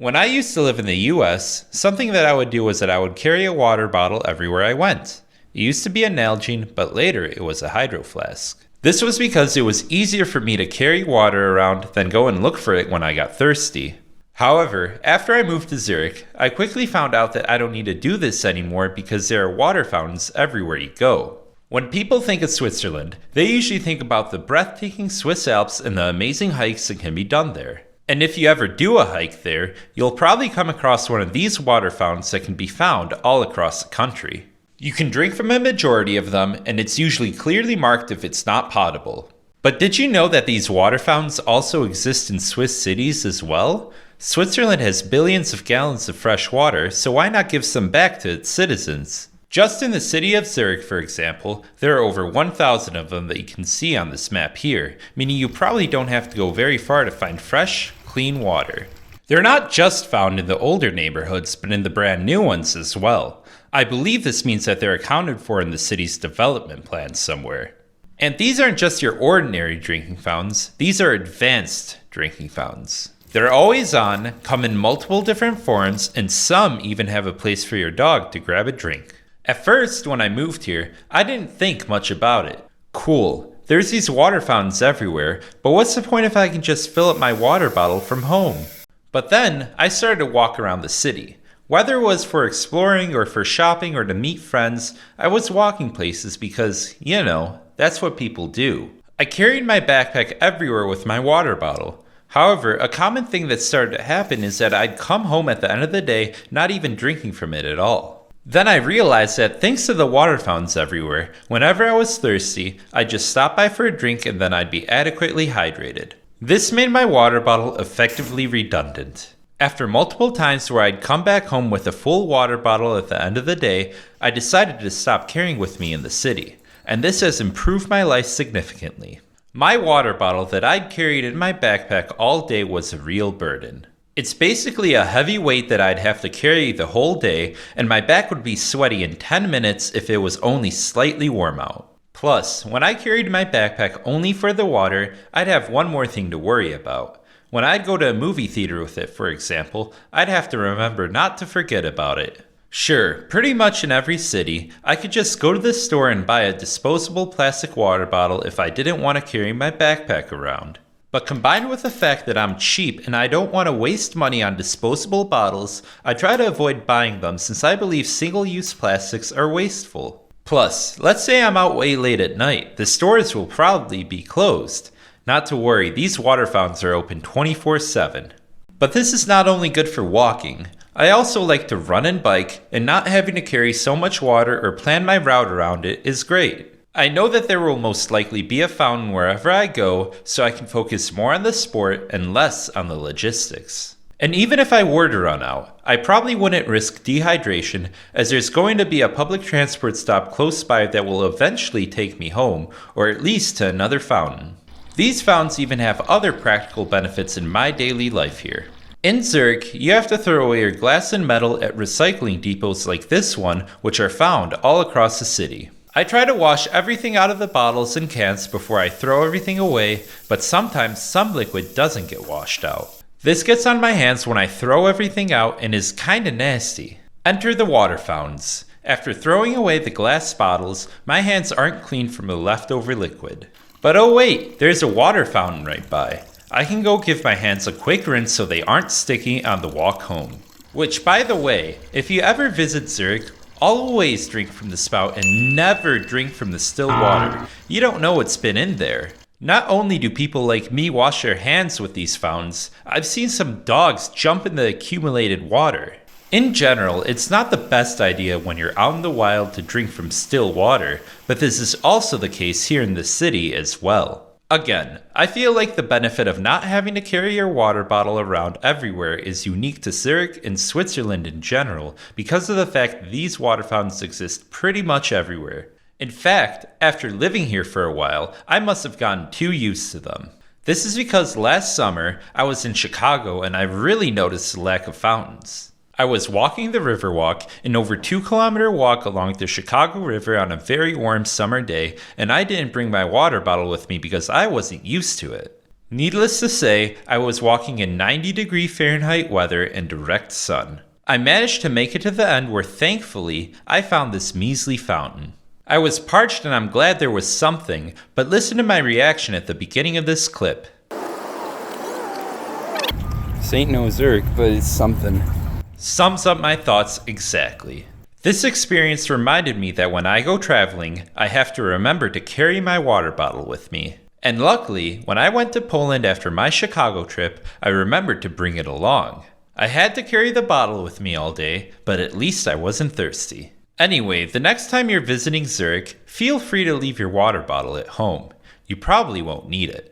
When I used to live in the US, something that I would do was that I would carry a water bottle everywhere I went. It used to be a Nalgene, but later it was a hydro flask. This was because it was easier for me to carry water around than go and look for it when I got thirsty. However, after I moved to Zurich, I quickly found out that I don't need to do this anymore because there are water fountains everywhere you go. When people think of Switzerland, they usually think about the breathtaking Swiss Alps and the amazing hikes that can be done there. And if you ever do a hike there, you'll probably come across one of these water fountains that can be found all across the country. You can drink from a majority of them, and it's usually clearly marked if it's not potable. But did you know that these water fountains also exist in Swiss cities as well? Switzerland has billions of gallons of fresh water, so why not give some back to its citizens? Just in the city of Zurich, for example, there are over 1,000 of them that you can see on this map here, meaning you probably don't have to go very far to find fresh, clean water. They're not just found in the older neighborhoods, but in the brand new ones as well. I believe this means that they're accounted for in the city's development plan somewhere. And these aren't just your ordinary drinking fountains, these are advanced drinking fountains. They're always on, come in multiple different forms, and some even have a place for your dog to grab a drink. At first, when I moved here, I didn't think much about it. Cool, there's these water fountains everywhere, but what's the point if I can just fill up my water bottle from home? But then, I started to walk around the city. Whether it was for exploring or for shopping or to meet friends, I was walking places because, that's what people do. I carried my backpack everywhere with my water bottle. However, a common thing that started to happen is that I'd come home at the end of the day not even drinking from it at all. Then I realized that thanks to the water fountains everywhere, whenever I was thirsty, I'd just stop by for a drink and then I'd be adequately hydrated. This made my water bottle effectively redundant. After multiple times where I'd come back home with a full water bottle at the end of the day, I decided to stop carrying with me in the city, and this has improved my life significantly. My water bottle that I'd carried in my backpack all day was a real burden. It's basically a heavy weight that I'd have to carry the whole day, and my back would be sweaty in 10 minutes if it was only slightly warm out. Plus, when I carried my backpack only for the water, I'd have one more thing to worry about. When I'd go to a movie theater with it, for example, I'd have to remember not to forget about it. Sure, pretty much in every city, I could just go to the store and buy a disposable plastic water bottle if I didn't want to carry my backpack around. But combined with the fact that I'm cheap and I don't want to waste money on disposable bottles, I try to avoid buying them since I believe single-use plastics are wasteful. Plus, let's say I'm out way late at night, the stores will probably be closed. Not to worry, these water fountains are open 24/7. But this is not only good for walking. I also like to run and bike, and not having to carry so much water or plan my route around it is great. I know that there will most likely be a fountain wherever I go, so I can focus more on the sport and less on the logistics. And even if I were to run out, I probably wouldn't risk dehydration, as there's going to be a public transport stop close by that will eventually take me home, or at least to another fountain. These fountains even have other practical benefits in my daily life here. In Zurich, you have to throw away your glass and metal at recycling depots like this one, which are found all across the city. I try to wash everything out of the bottles and cans before I throw everything away, but sometimes some liquid doesn't get washed out. This gets on my hands when I throw everything out and is kinda nasty. Enter the water fountains. After throwing away the glass bottles, my hands aren't clean from the leftover liquid. But oh wait, there's a water fountain right by. I can go give my hands a quick rinse so they aren't sticky on the walk home. Which, by the way, if you ever visit Zurich, always drink from the spout and never drink from the still water. You don't know what's been in there. Not only do people like me wash their hands with these fountains, I've seen some dogs jump in the accumulated water. In general, it's not the best idea when you're out in the wild to drink from still water, but this is also the case here in the city as well. Again, I feel like the benefit of not having to carry your water bottle around everywhere is unique to Zurich and Switzerland in general because of the fact that these water fountains exist pretty much everywhere. In fact, after living here for a while, I must have gotten too used to them. This is because last summer, I was in Chicago and I really noticed the lack of fountains. I was walking the Riverwalk, an over 2-kilometer walk along the Chicago River on a very warm summer day, and I didn't bring my water bottle with me because I wasn't used to it. Needless to say, I was walking in 90-degree Fahrenheit weather and direct sun. I managed to make it to the end where, thankfully, I found this measly fountain. I was parched and I'm glad there was something, but listen to my reaction at the beginning of this clip. This ain't no Zurich, but it's something. Sums up my thoughts exactly. This experience reminded me that when I go traveling, I have to remember to carry my water bottle with me. And luckily, when I went to Poland after my Chicago trip, I remembered to bring it along. I had to carry the bottle with me all day, but at least I wasn't thirsty. Anyway, the next time you're visiting Zurich, feel free to leave your water bottle at home. You probably won't need it.